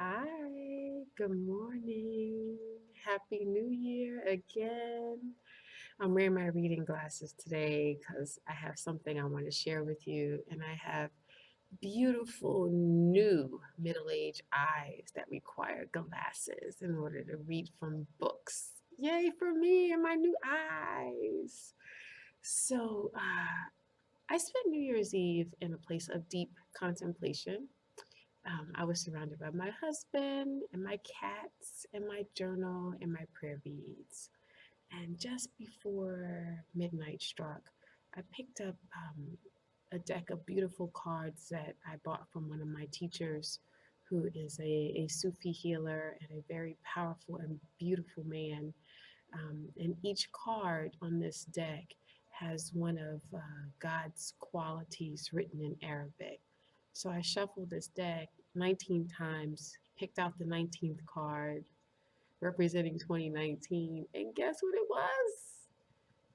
Hi, good morning. Happy New Year again. I'm wearing my reading glasses today because I have something I want to share with you, and I have beautiful new middle-aged eyes that require glasses in order to read from books. Yay for me and my new eyes. I spent New Year's Eve in a place of deep contemplation. I was surrounded by my husband and my cats and my journal and my prayer beads. And just before midnight struck, I picked up a deck of beautiful cards that I bought from one of my teachers, who is a Sufi healer and a very powerful and beautiful man. And each card on this deck has one of God's qualities written in Arabic. So I shuffled this deck 19 times, picked out the 19th card representing 2019, and guess what it was?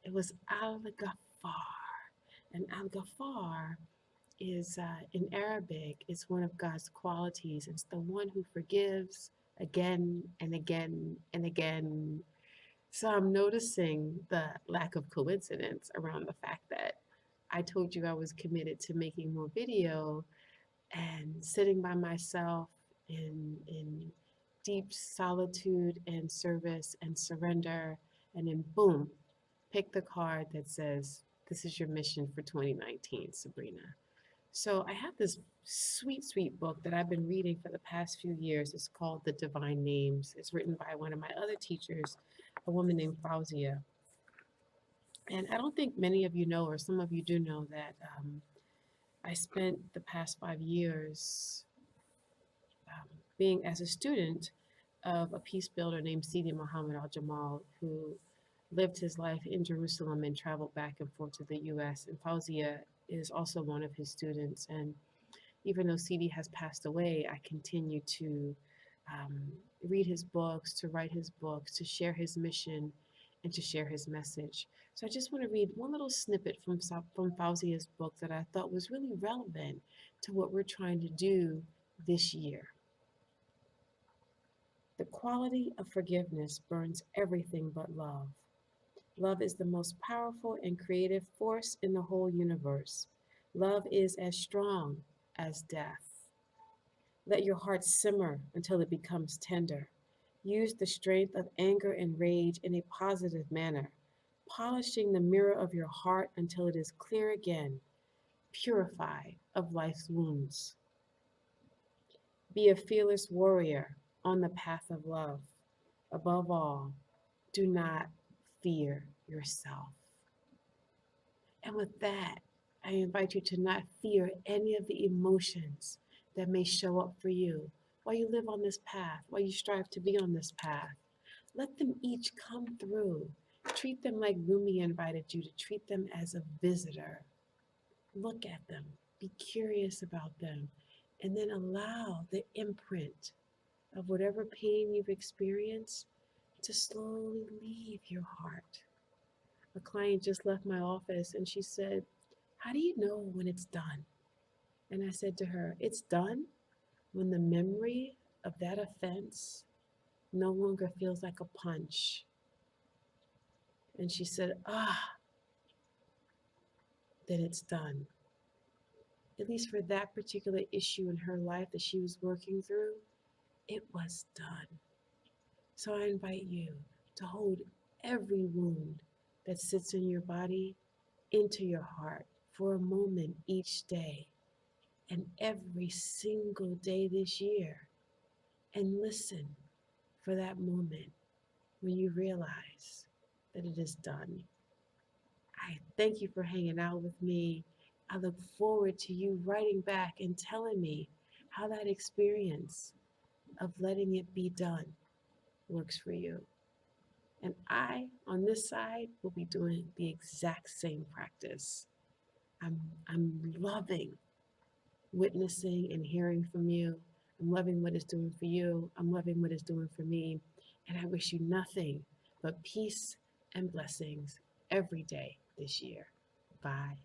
It was Al Ghaffar. And Al Ghaffar is, in Arabic, it's one of God's qualities. It's the one who forgives again and again and again. So I'm noticing the lack of coincidence around the fact that I told you I was committed to making more video, and sitting by myself in deep solitude and service and surrender, and then boom, pick the card that says, "This is your mission for 2019, Sabrina." So I have this sweet, sweet book that I've been reading for the past few years. It's called The Divine Names. It's written by one of my other teachers, a woman named Fauzia. And I don't think many of you know, or some of you do know, that I spent the past 5 years being as a student of a peace builder named Sidi Muhammad al Jamal, who lived his life in Jerusalem and traveled back and forth to the US. And Fauzia is also one of his students. And even though Sidi has passed away, I continue to um, read his books, to write his books, to share his mission, and to share his message. So I just want to read one little snippet from Fauzia's book that I thought was really relevant to what we're trying to do this year. The quality of forgiveness burns everything but love. Love is the most powerful and creative force in the whole universe. Love is as strong as death. Let your heart simmer until it becomes tender. Use the strength of anger and rage in a positive manner, polishing the mirror of your heart until it is clear again, purified of life's wounds. Be a fearless warrior on the path of love. Above all, do not fear yourself. And with that, I invite you to not fear any of the emotions that may show up for you while you live on this path, while you strive to be on this path. Let them each come through. Treat them like Rumi invited you to treat them as a visitor. Look at them, be curious about them, and then allow the imprint of whatever pain you've experienced to slowly leave your heart. A client just left my office and she said, "How do you know when it's done?" And I said to her, "It's done when the memory of that offense no longer feels like a punch." And she said, then it's done. At least for that particular issue in her life that she was working through, it was done. So I invite you to hold every wound that sits in your body into your heart for a moment each day and every single day this year, and listen for that moment when you realize that it is done. I thank you for hanging out with me. I look forward to you writing back and telling me how that experience of letting it be done works for you. And I, on this side, will be doing the exact same practice. I'm loving witnessing and hearing from you. I'm loving what it's doing for you. I'm loving what it's doing for me. And I wish you nothing but peace and blessings every day this year. Bye.